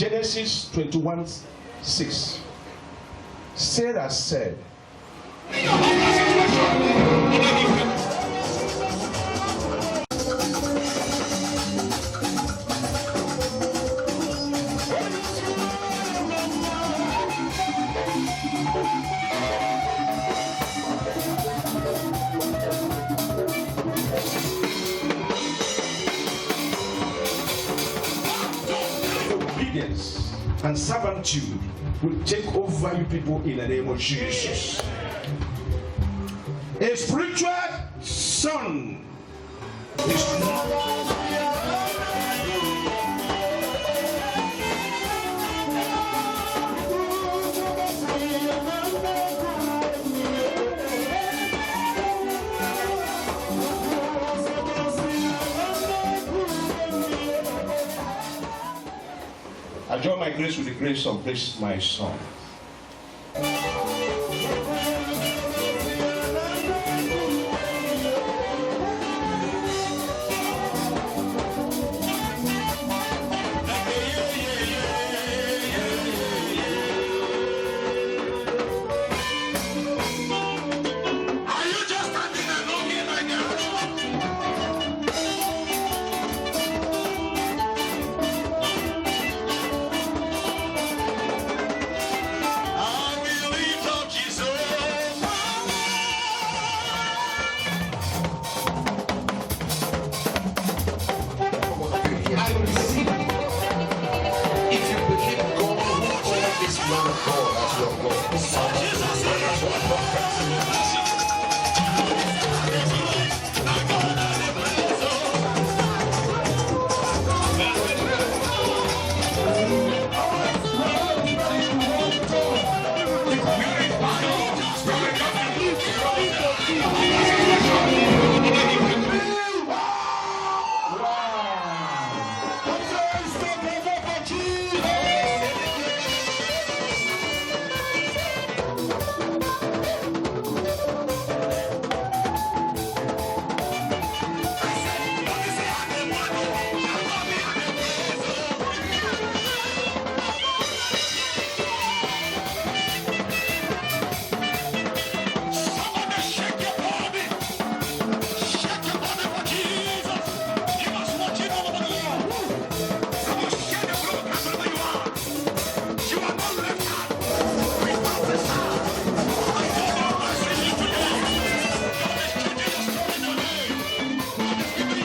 Genesis 21:6. Sarah said, obedience and servitude will take over you people in the name of Jesus. A spiritual son is I join my grace with the grace of this my son.